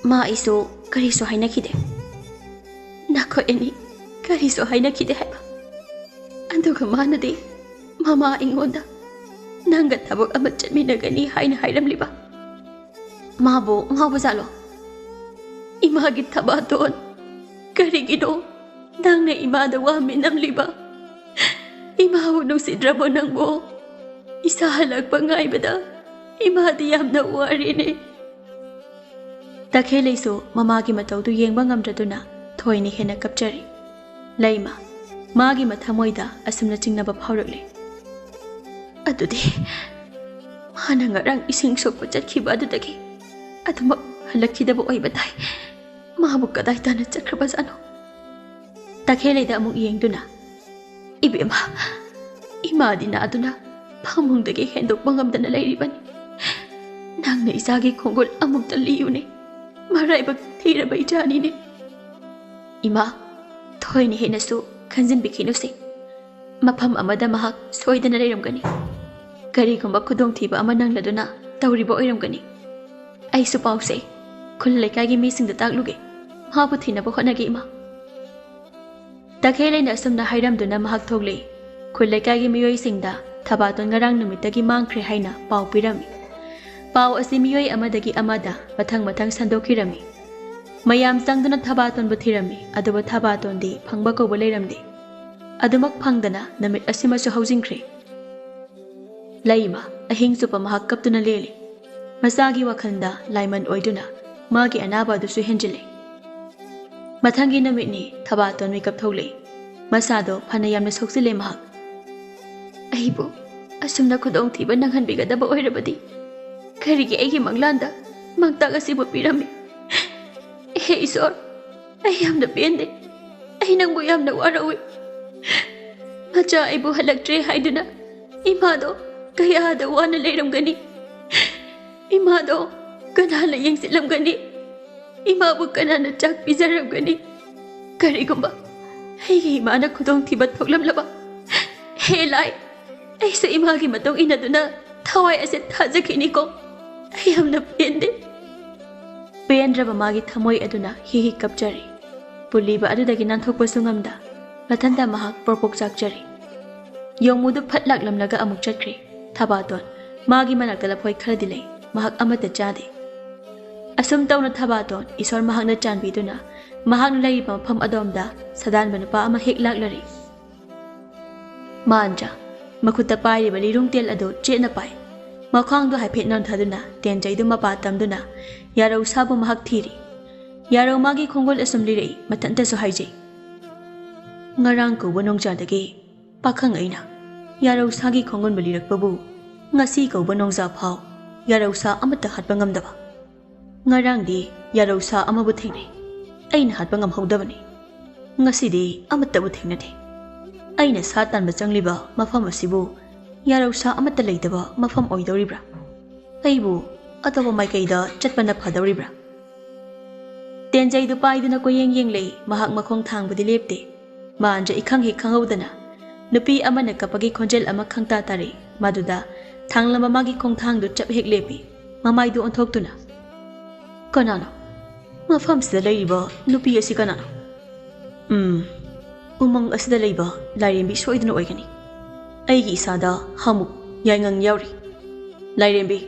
Ma iso kariso haina kide. Nako eni kariso haina kide haiba. Anduga mana di mama ingonda. Nanga thabak ama chatminagani haina hairamliba. Mabu ngau zalo. Imagi Thabaton. Karigino. Nanga imada wami namliba. Imahu nusidrabo nangbo. Isa halag pangaybada. Imadi yamna warine. Takhele so mamagi mataw tu yengba ngamdraduna thoini hena kapchari. Laima magi mathamoida asumna chingnaba phawrakle. Adudi ꯃꯥꯅ ꯉꯔꯥꯡ ꯏꯁꯤꯡ ꯁꯣꯛꯄ ꯆꯠꯈꯤꯕ ꯑꯗꯨꯗꯒꯤ ꯑꯗꯨꯃꯛ ꯍꯜꯂꯛꯈꯤꯗꯕ ꯑꯣꯏꯕ ꯇꯥꯏ. ꯃꯥꯕꯨ ꯀꯗꯥꯏ ꯇꯥꯅ ꯆꯠꯈ꯭ꯔꯕꯖꯥꯠꯅꯣ? ꯇꯈꯦꯜꯂꯩꯗ ꯑꯃꯨꯛ ꯌꯦꯡꯗꯨꯅ, ꯏꯕꯦꯝꯃ, ꯏꯃꯥꯗꯤ ꯅꯥꯗꯨꯅ ꯐꯃꯨꯡꯗꯒꯤ ꯍꯦꯟꯗꯣꯛꯄ ꯉꯝꯗꯅ ꯂꯩꯔꯤꯕꯅꯤ. ꯅꯪꯅ ꯏꯆꯥꯒꯤ ꯈꯣꯡꯒꯨꯜ ꯑꯃꯨꯛꯇ ꯂꯤꯌꯨꯅꯦ. ꯃꯔꯥꯏꯕꯛ ꯊꯤꯔꯕ ꯏꯆꯥꯅꯤꯅꯦ. ꯏꯃꯥ, ꯊꯣꯏꯅ ꯍꯦꯟꯅꯁꯨ ꯈꯟꯖꯤꯟꯕꯤꯈꯤꯅꯨꯁꯦ. ꯃꯐꯝ ꯑꯃꯗ ꯃꯍꯥꯛ ꯁꯣꯏꯗꯅ ꯂꯩꯔꯝꯒꯅꯤ. ꯀꯔꯤꯒꯨꯝꯕ ꯈꯨꯗꯣꯡꯊꯤꯕ ꯑꯃ ꯅꯪꯂꯗꯨꯅ ꯇꯧꯔꯤꯕ ꯑꯣꯏꯔꯝꯒꯅꯤ. ꯑꯩꯁꯨ ꯄꯥꯎꯁꯦ ꯈꯨꯜ ꯂꯩꯀꯥꯏꯒꯤ ꯃꯤꯁꯤꯡꯗ ꯇꯥꯛꯂꯨꯒꯦ. ꯃꯍꯥꯛꯄꯨ ꯊꯤꯅꯕ ꯍꯣꯠꯅꯒꯦ ꯏꯃꯥ. ꯇꯈꯦꯜꯂꯩꯅ ꯑꯁꯨꯝꯅ ꯍꯥꯏꯔꯝꯗꯨꯅ ꯃꯍꯥꯛ ꯊꯣꯛꯂꯛꯏ. ꯈꯨꯜ ꯂꯩꯀꯥꯏꯒꯤ ꯃꯤꯑꯣꯏꯁꯤꯡꯗ ꯊꯕꯥꯇꯣꯟ ꯉꯔꯥꯡ ꯅꯨꯃꯤꯠꯇꯒꯤ ꯃꯥꯡꯈ꯭ꯔꯦ ꯍꯥꯏꯅ ꯄꯥꯎ ꯄꯤꯔꯝꯃꯤ. ꯄꯥꯎ ꯑꯁꯤ ꯃꯤꯑꯣꯏ ꯑꯃꯗꯒꯤ ꯑꯃꯗ ꯃꯊꯪ ꯃꯊꯪ ꯁꯟꯗꯣꯛꯈꯤꯔꯝꯃꯤ. ꯃꯌꯥꯝ ꯆꯪꯗꯨꯅ ꯊꯕꯥꯇꯣꯟꯕꯨ ꯊꯤꯔꯝꯃꯤ. ꯑꯗꯨꯕꯨ ꯊꯕꯥꯇꯣꯟꯗꯤ ꯐꯪꯕ ꯀꯧꯕ ꯂꯩꯔꯝꯗꯦ. ꯑꯗꯨꯃꯛ ꯐꯪꯗꯅ ꯅꯨꯃꯤꯠ ꯑꯁꯤꯃꯁꯨ ꯍꯧꯖꯤꯟꯈ꯭ꯔꯦ. ꯂꯩꯃ ꯑꯍꯤꯡ ꯆꯨꯞꯄ ꯃꯍꯥꯛ ꯀꯞꯇꯨꯅ ꯂꯦꯜꯂꯤ. ꯃꯆꯥꯒꯤ ꯋꯥꯈꯜꯗ ꯂꯥꯏꯃꯟ ꯑꯣꯏꯗꯨꯅ ꯃꯥꯒꯤ ꯑꯅꯥꯕ ꯑꯗꯨꯁꯨ ꯍꯦꯟꯖꯤꯜꯂꯤ. ꯃꯊꯪꯒꯤ ꯅꯨꯃꯤꯠꯅꯤ ꯊꯕꯥꯇꯣꯟ ꯃꯤꯀꯞ ꯊꯣꯛꯂꯛꯏ. ꯃꯁꯥꯗꯣ ꯐꯅ ꯌꯥꯝꯅ ꯁꯣꯛꯆꯤꯜꯂꯦ ꯃꯍꯥꯛ. ꯑꯩꯕꯨ ꯑꯁꯨꯝꯅ ꯈꯨꯗꯣꯡꯊꯤꯕ ꯅꯪꯍꯟꯕꯤꯒꯗꯕ ꯑꯣꯏꯔꯕꯗꯤ ꯀꯔꯤꯒꯤ ꯑꯩꯒꯤ ꯃꯪꯂꯥꯟꯗ ꯃꯪꯇꯥꯛ ꯑꯁꯤꯕꯨ ꯄꯤꯔꯝꯃꯤ? ꯍꯦ ꯏꯁꯣꯔ, ꯑꯩ ꯌꯥꯝꯅ ꯄꯦꯟꯗꯦ. ꯑꯩ ꯅꯪꯕꯨ ꯌꯥꯝꯅ ꯋꯥꯔꯧꯏ. ꯃꯆꯥ ꯑꯩꯕꯨ ꯍꯜꯂꯛꯇ꯭ꯔꯦ ꯍꯥꯏꯗꯨꯅ ꯏꯃꯥꯗꯣ ꯀꯌꯥꯗ ꯋꯥꯅ ꯂꯩꯔꯝꯒꯅꯤ. ꯏꯃꯥꯗꯣ ꯀꯅꯥꯅ ꯌꯦꯡꯁꯤꯜꯂꯝꯒꯅꯤ? ꯏꯃꯥꯕꯨ ꯀꯅꯥꯅ ꯆꯥꯛ ꯄꯤꯖꯔꯝꯒꯅꯤ? ꯀꯔꯤꯒꯨꯝꯕ ꯑꯩꯒꯤ ꯏꯃꯥꯅ ꯈꯨꯗꯣꯡꯊꯤꯕ ꯊꯣꯛꯂꯝꯂꯕ, ꯍꯦ ꯂꯥꯏ, ꯑꯩꯁꯨ ꯏꯃꯥꯒꯤ ꯃꯇꯨꯡ ꯏꯟꯅꯗꯨꯅ ꯊꯋꯥꯏ ꯑꯁꯦ ꯊꯥꯖꯈꯤꯅꯤꯀꯣ. ꯑꯩ ꯌꯥꯝꯅ ꯄꯦꯟꯗꯦ. ꯄꯦꯟꯗ꯭ꯔꯕ ꯃꯥꯒꯤ ꯊꯃꯣꯏ ꯑꯗꯨꯅ ꯍꯤ ꯀꯞꯆꯔꯤ. ꯄꯨꯜꯂꯤꯕ ꯑꯗꯨꯗꯒꯤ ꯅꯥꯟꯊꯣꯛꯄꯁꯨ ꯉꯝꯗ ꯃꯊꯟꯇ ꯃꯍꯥꯛ ꯄ꯭ꯔꯣꯛꯄꯣꯛ ꯆꯥꯛꯆꯔꯤ. ꯌꯣꯡꯃꯨꯗꯨ ꯐꯠ ꯂꯥꯛꯂꯝꯂꯒ ꯑꯃꯨꯛ ꯆꯠꯈ꯭ꯔꯦ. ꯊꯕꯥꯇꯣꯟ ꯃꯥꯒꯤ ꯃꯅꯥꯛꯇ ꯂꯐꯣꯏ ꯈꯔꯗꯤ ꯂꯩ. ꯃꯍꯥꯛ ꯑꯃꯠꯇ ꯆꯥꯗꯦ. ꯑꯁꯨꯝ ꯇꯧꯅ ꯊꯕꯥꯇꯣꯟ ꯏꯁꯣꯔ ꯃꯍꯥꯛꯅ ꯆꯥꯟꯕꯤꯗꯨꯅ ꯃꯍꯥꯛꯅ ꯂꯩꯔꯤꯕ ꯃꯐꯝ ꯑꯗꯣꯝꯗ ꯁꯗꯥꯟꯕ ꯅꯨꯄꯥ ꯑꯃ ꯍꯦꯛ ꯂꯥꯛꯂꯔꯤ. ꯃꯥꯟꯖ ꯃꯈꯨꯠꯇ ꯄꯥꯏꯔꯤꯕ ꯂꯤꯔꯨꯡ ꯇꯦꯜ ꯑꯗꯨ ꯆꯦꯠꯅ ꯄꯥꯏ. ꯃꯈ꯭ꯋꯥꯡꯗꯣ ꯍꯥꯏꯐꯦꯠ ꯅꯣꯟꯊꯗꯨꯅ ꯇꯦꯟꯆꯩꯗꯨ ꯃꯄꯥ ꯇꯝꯗꯨꯅ ꯌꯥꯔꯧ ꯁꯥꯕꯨ ꯃꯍꯥꯛ ꯊꯤꯔꯤ. ꯌꯥꯔꯧ ꯃꯥꯒꯤ ꯈꯣꯡꯒꯨꯜ ꯑꯁꯨꯝ ꯂꯤꯔꯛꯏ. ꯃꯊꯟꯇꯁꯨ ꯍꯥꯏꯖꯩ. ꯉꯔꯥꯡ ꯀꯧꯕ ꯅꯣꯡꯖꯥꯗꯒꯤ ꯄꯥꯈꯪ ꯑꯩꯅ ꯌꯥꯔꯧ ꯁꯥꯒꯤ ꯈꯣꯡꯒꯨꯟꯕ ꯂꯤꯔꯛꯄꯕꯨ ꯉꯁꯤ ꯀꯧꯕ ꯅꯣꯡꯖꯥ ꯐꯥꯎ ꯌꯥꯔꯧ ꯁꯥ ꯑꯃꯠꯇ ꯍꯥꯠꯄ ꯉꯝꯗꯕ. ꯉꯔꯥꯡꯗꯤ ꯌꯥꯔꯧ ꯁꯥ ꯑꯃꯕꯨ ꯊꯦꯡꯅꯩ. ꯑꯩꯅ ꯍꯥꯠꯄ ꯉꯝꯍꯧꯗꯕꯅꯤ. ꯉꯁꯤꯗꯤ ꯑꯃꯠꯇꯕꯨ ꯊꯦꯡꯅꯗꯦ. ꯑꯩꯅ ꯁꯥ ꯇꯥꯟꯕ ꯆꯪꯂꯤꯕ ꯃꯐꯝ ꯑꯁꯤꯕꯨ ꯌꯥꯔꯧ ꯁꯥ ꯑꯃꯠꯇ ꯂꯩꯇꯕ ꯃꯐꯝ ꯑꯣꯏꯗꯧꯔꯤꯕ꯭ꯔꯥ? ꯑꯩꯕꯨ ꯑꯇꯣꯞꯄ ꯃꯥꯏꯀꯩꯗ ꯆꯠꯄꯅ ꯐꯗꯧꯔꯤꯕ꯭ꯔꯥ? ꯇꯦꯟꯖꯩꯗꯨ ꯄꯥꯏꯗꯨꯅ ꯀꯣꯌꯦꯡ ꯌꯦꯡꯂꯛꯏ. ꯃꯍꯥꯛ ꯃꯈꯣꯡ ꯊꯥꯡꯕꯗꯤ ꯂꯦꯞꯇꯦ. ꯃꯥꯟꯖ ꯏꯈꯪ ꯍꯦꯛ ꯈꯪꯍꯧꯗꯅ ꯅꯨꯄꯤ ꯑꯃꯅ ꯀꯞꯄꯒꯤ ꯈꯣꯟꯖꯦꯜ ꯑꯃ ꯈꯪꯇꯥ ꯇꯥꯔꯛꯏ. ꯃꯗꯨꯗ ꯊꯥꯡꯂꯝꯕ ꯃꯥꯒꯤ ꯈꯣꯡꯊꯥꯡꯗꯨ ꯆꯞ ꯍꯦꯛ ꯂꯦꯞꯄꯤ. ꯃꯃꯥꯏꯗꯨ ꯑꯣꯟꯊꯣꯛꯇꯨꯅ, ꯀꯅꯥꯅꯣ? ꯃꯐꯝꯁꯤꯗ ꯂꯩꯔꯤꯕ ꯅꯨꯄꯤ ꯑꯁꯤ ꯀꯅꯥꯅꯣ? ꯎꯃꯪ ꯑꯁꯤꯗ ꯂꯩꯕ ꯂꯥꯏꯔꯦꯝꯕꯤ ꯁꯣꯏꯗꯅ ꯑꯣꯏꯒꯅꯤ. ꯑꯩꯒꯤ ꯏꯁꯥꯗ ꯍꯥꯃꯨꯛ ꯌꯥꯏꯉꯪ ꯌꯥꯎꯔꯤ. ꯂꯥꯏꯔꯦꯝꯕꯤ,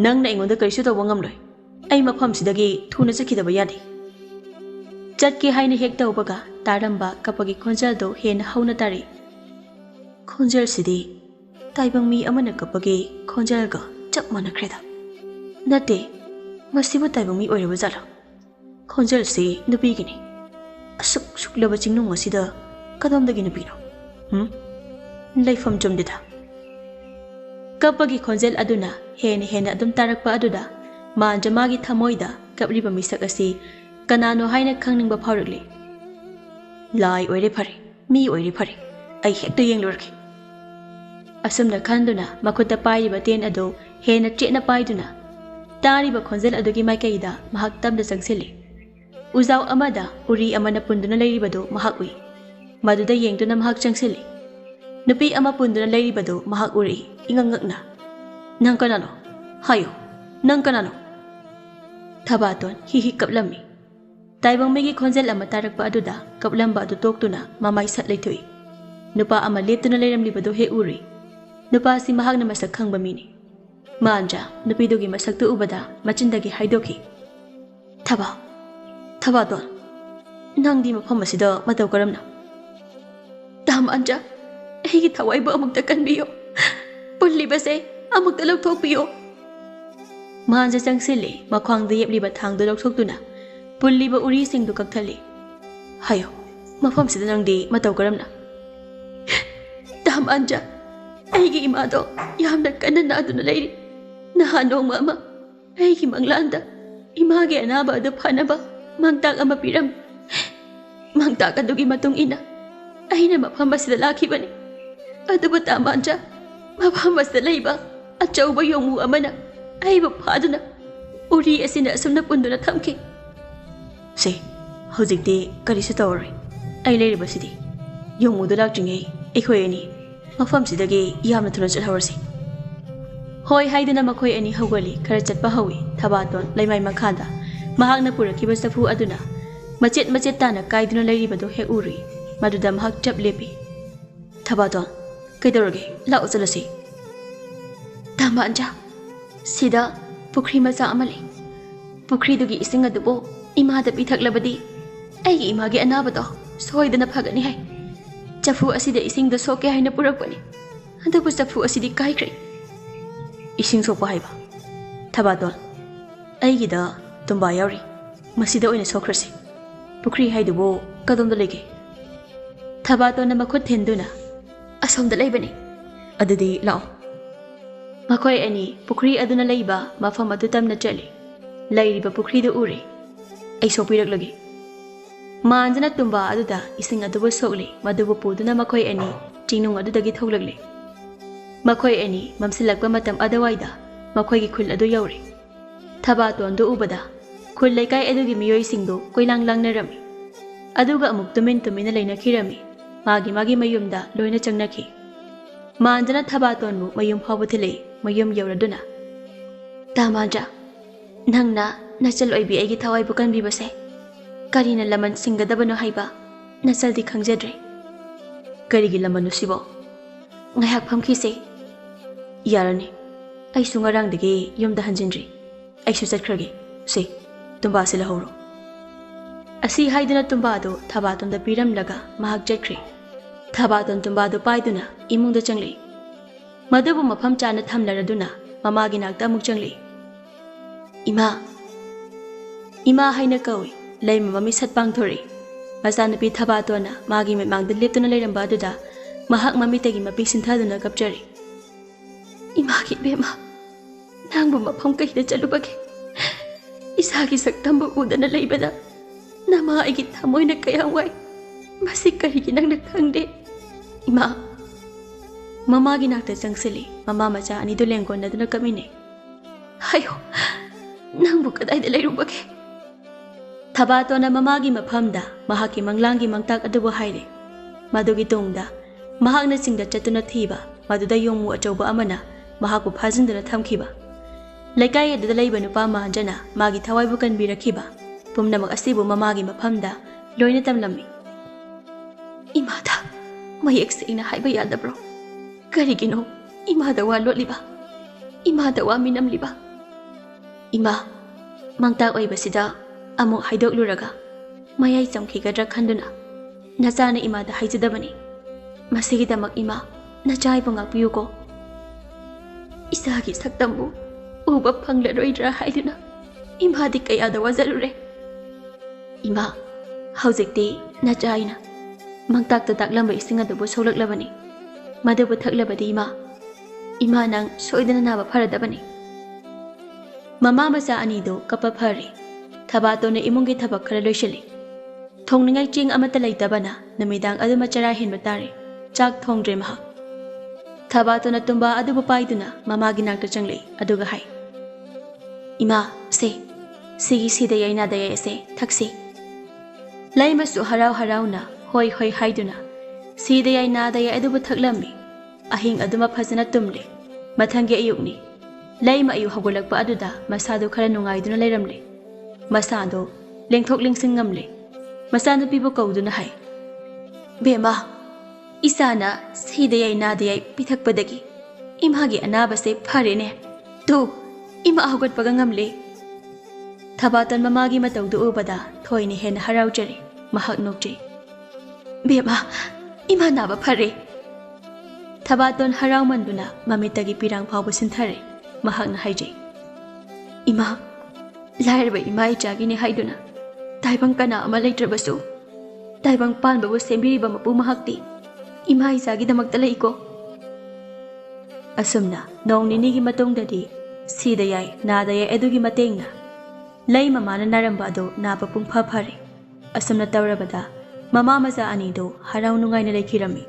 ꯅꯪꯅ ꯑꯩꯉꯣꯟꯗ ꯀꯔꯤꯁꯨ ꯇꯧꯕ ꯉꯝꯂꯣꯏ. ꯑꯩ ꯃꯐꯝꯁꯤꯗꯒꯤ ꯊꯨꯅ ꯆꯠꯈꯤꯗꯕ ꯌꯥꯗꯦ. ꯆꯠꯀꯦ ꯍꯥꯏꯅ ꯍꯦꯛ ꯇꯧꯕꯒ ꯇꯥꯔꯝꯕ ꯀꯞꯄꯒꯤ ꯈꯣꯟꯖꯦꯜꯗꯨ ꯍꯦꯟꯅ ꯍꯧꯅ ꯇꯥꯔꯛꯏ. ꯈꯣꯟꯖꯦꯜꯁꯤꯗꯤ ꯇꯥꯏꯕꯪ ꯃꯤ ꯑꯃꯅ ꯀꯞꯄꯒꯤ ꯈꯣꯟꯖꯦꯜꯒ ꯆꯞ ꯃꯥꯟꯅꯈ꯭ꯔꯦꯗ. ꯅꯠꯇꯦ, ꯃꯁꯤꯕꯨ ꯇꯥꯏꯕꯪ ꯃꯤ ꯑꯣꯏꯔꯕ ꯖꯥꯠꯂꯥ? ꯈꯣꯟꯖꯦꯜꯁꯤ ꯅꯨꯄꯤꯒꯤꯅꯤ. ꯑꯁꯨꯛ ꯁꯨꯛꯂꯕ ꯆꯤꯡꯅꯨꯡ ꯑꯁꯤꯗ ꯀꯗꯣꯝꯗꯒꯤ ꯅꯨꯄꯤꯅꯣ? ꯂꯩꯐꯝ ꯆꯨꯝꯗꯦꯗ. ꯀꯞꯄꯒꯤ ꯈꯣꯟꯖꯦꯜ ꯑꯗꯨꯅ ꯍꯦꯟꯅ ꯑꯗꯨꯝ ꯇꯥꯔꯛꯄ ꯑꯗꯨꯗ ꯃꯥꯟꯖ ꯃꯥꯒꯤ ꯊꯃꯣꯏꯗ ꯀꯞꯂꯤꯕ ꯃꯤꯁꯛ ꯑꯁꯤ ꯀꯅꯥꯅꯣ ꯍꯥꯏꯅ ꯈꯪꯅꯤꯡꯕ ꯐꯥꯎꯔꯛꯂꯤ. ꯂꯥꯏ ꯑꯣꯏꯔꯦ ꯐꯔꯦ, ꯃꯤ ꯑꯣꯏꯔꯦ ꯐꯔꯦ, ꯑꯩ ꯍꯦꯛꯇ ꯌꯦꯡꯂꯨꯔꯒꯦ. ꯑꯁꯨꯝꯅ ꯈꯟꯗꯨꯅ ꯃꯈꯨꯠꯇ ꯄꯥꯏꯔꯤꯕ ꯇꯦꯟ ꯑꯗꯨ ꯍꯦꯟꯅ ꯆꯦꯠꯅ パイꯗꯨꯅ ꯇꯥꯔꯤꯕ ꯈꯣꯟꯖꯦꯜ ꯑꯗꯨꯒꯤ ꯃꯥꯏꯀꯩꯗ ꯃꯍꯥꯛ ꯇꯝꯅ ꯆꯪꯁꯤꯜꯂꯤ. ꯎꯖꯥꯎ ꯑꯃꯗ ꯎꯔꯤ ꯑꯃꯅ ꯄꯨꯟꯗꯨꯅ ꯂꯩꯔꯤꯕꯗꯨ ꯃꯍꯥꯛ ꯎꯏ. ꯃꯗꯨꯗ ꯌꯦꯡꯗꯨꯅ ꯃꯍꯥꯛ ꯆꯪꯁꯤꯜꯂꯤ. ꯅꯨꯄꯤ ꯑꯃ ꯄꯨꯟꯗꯨꯅ ꯂꯩꯔꯤꯕꯗꯨ ꯃꯍꯥꯛ ꯎꯔꯛꯏ. ꯏꯉꯛꯉꯛꯅ, ꯅꯪ ꯀꯅꯥꯅꯣ? ꯍꯥꯏꯌꯣ, ꯅꯪ ꯀꯅꯥꯅꯣ? ꯊꯕꯥꯇꯣꯟ ꯍꯤ ꯀꯞꯂꯝꯃꯤ. ꯇꯥꯏꯕꯪꯃꯩꯒꯤ ꯈꯣꯟꯖꯦꯜ ꯑꯃ ꯇꯥꯔꯛꯄ ꯑꯗꯨꯗ ꯀꯞꯂꯝꯕ ꯑꯗꯨ ꯇꯣꯛꯇꯨꯅ ꯃꯃꯥꯏ ꯁꯠ ꯂꯩꯊꯣꯛꯏ. ꯅꯨꯄꯥ ꯑꯃ ꯂꯦꯞꯇꯨꯅ ꯂꯩꯔꯝꯂꯤꯕꯗꯨ ꯍꯦꯛ ꯎꯔꯨꯏ. ꯅꯨꯄꯥꯁꯤ ꯃꯍꯥꯛꯅ ꯃꯁꯛ ꯈꯪꯕ ꯃꯤꯅꯤ. ꯃꯥꯟꯖ ꯅꯨꯄꯤꯗꯨꯒꯤ ꯃꯁꯛꯇꯨ ꯎꯕꯗ ꯃꯆꯤꯟꯗꯒꯤ ꯍꯥꯏꯗꯣꯛꯈꯤ. ꯊꯕꯥꯇꯣꯟ, ꯅꯪꯗꯤ ꯃꯐꯝ ꯑꯁꯤꯗ ꯃꯇꯧ ꯀꯔꯝꯅ? ꯃꯥꯟꯖ, ꯑꯩꯒꯤ ꯊꯋꯥꯏꯕꯨ ꯑꯃꯨꯛꯇ ꯀꯟꯕꯤꯌꯣ. ꯄꯨꯜꯂꯤꯕꯁꯦ ꯑꯃꯨꯛꯇ ꯂꯧꯊꯣꯛꯄꯤꯌꯣ. ꯃꯥꯟꯖ ꯆꯪꯁꯤꯜꯂꯤ. ꯃꯈ꯭ꯋꯥꯡꯗ ꯌꯦꯞꯂꯤꯕ ꯊꯥꯡꯗꯨ ꯂꯧꯊꯣꯛꯇꯨꯅ ꯄꯨꯜꯂꯤꯕ ꯎꯔꯤꯁꯤꯡꯗꯨ ꯀꯛꯊꯠꯂꯤ. ꯍꯥꯏꯌꯣ, ꯃꯐꯝꯁꯤꯗ ꯅꯪꯗꯤ ꯃꯇꯧ ꯀꯔꯝꯅ? ꯃꯥꯟꯖ, ꯑꯩꯒꯤ ꯏꯃꯥꯗꯣ ꯌꯥꯝꯅ ꯀꯟꯅ ꯅꯥꯗꯨꯅ ꯂꯩꯔꯤ. Nahan nongma ama aigi manglanda image anaba adu phanaba mangtak ama piram. Mangtak adugi matung ina aina mafam asida lakhibani. Adubu tamanja mafam asida leiba achauba yongmu amana aibu phaduna uri asina asumna punduna thamki. Se hojikti karisu tawri ai leiribasidi yongmudu lakjingai ekhoi ani mafam sidagi yamna thuna chalhawrsi. Hoi haiduna makhoi ani hawgali khara chatpa hawi Thabaton laimai makhada mahakna purakiba safu aduna machet machet tana kaiduna leiribadu he uri maduda mahak chap lepi. Thabaton kaidorage lao chalasi. Tamanja sida pukri macha amali pukri dugi ising adubo imada pithaklabadi ai image anabado soidana phagani hai. Chafu asida ising do soke haina purakpani adubu chafu asidi kaikre. Ising sokpa haiba Thabaton aigida tumba yauri masida oina sokrasi pukri haidubo kadomda lege. Thabaton na makhut thenduna asomda leibani adudi lao. Makhoi ani pukri aduna leiba mafam adu tamna chali lairiba pukri du uri ai sopirak lagi. Manjana tumba aduda ising adubo sokli madubo puduna makhoi ani chinung adudagi thoglagli. Makhoi ani mamsilakpa matam adawaida makhoi gi khul adu yauri. Thabaton du ubada khul laikai adugi miyoi singdo koilang langnarami aduga amuk tumin tumina leinakhirami magi mayumda loina changnakhi. Manjana Thabaton mu mayum phabu thilei mayum yauraduna. Tamanja nangna nachal oibi aigi thawai bukan bibase karina laman singadabano haiba nachaldi khangjadre. Karigi lamanu sibo ngayak phamkhise yarani ai sungarang dege yumda hanjinri ai su chatkrage se tumba sila horo. Asi haiduna tumba do Thabaton da piram laga mahak jatkhri. Thabaton tumba do paiduna imungda changli madubu mafam chana thamlaraduna mamagi nakta amuk changli. Ima haina kawi laima mami satpang thori masanapi Thabatona magi memangda leptuna leiramba aduda mahak mamitagi mapi sinthaduna kapchari. Imagi bema nangbu mafam kahida chalubage isagi saktambu udana leibada nama aigi thamoina kayang wai masi karigi nangna khangde. Ima mamagi nakta changsili mama macha ani do lengkon aduna kamine. Hayo nangbu kadai da leirubage. Thabatona mamagi mafamda mahaki manglangi mangtak adubo haire. Madugi tungda mahakna singda chatuna thiba maduda yongmu achauba amana mahaku phajinduna thamkhiba. Laikai aduda leiba nupa mahanjana magi thawai bukan birakhiba pumnamak asibu mamagi mafamda loina tamlami. Imada mayek seina haiba yadabro karigino imada wa lotliba imada wa minamliba. Ima mangtak oibasida amuk haidokluraga mayai chamkhigadra khanduna nachana imada haijadabani masigidamak ima nachai pangakpiyuko. Isagi saktambu uba phanglaroidra haiduna imadi kayada wazalure. Ima haujikti nachaina mangtak taklamba ising adubu solaklabani madubu thaklabadi ima nang soidana naba pharadabani. Mama macha anido kapa phari Thabatona imungi thabak khara loisali thongningai ching amata leitabana namidang adu machara hinba tare chak thongdre maha. Thabatona tumba adubu paiduna mamagi nakta changlei aduga hai. Ima se sigi sida yaina da yase thaksi laimasu harau na hoi haiduna sida yaina da ya adubu thaklammi ahing aduma phajana tumle mathangi ayukni laima ayu hagolakpa aduda masadu khara nungaiduna leiramle. Masado lengthok lengsing ngamle masana pibo kauduna hai. Bema isana sida yaina da yai pithakpadagi imhagi anabase pharene tu ima ahogot paga ngamle. Thabaton mamagi mataudu ubada thoini hen haraujari mahak nokje. Bema ima naba phare. Thabaton haraumanduna mamitagi pirang phawbu sinthare mahakna haije. Ima lairba ima ichagini haiduna taibang kana ama leitrabasu taibang panbabu sembiriba mapu mahakti ima isagi damakta leiko. Asumna nong ninigi matongdadi Sida yai nada yai adugi matengna lei mamana naramba ado napa pungpha phare asumna tawrabada mama maza ani do harau nungai na lekhirami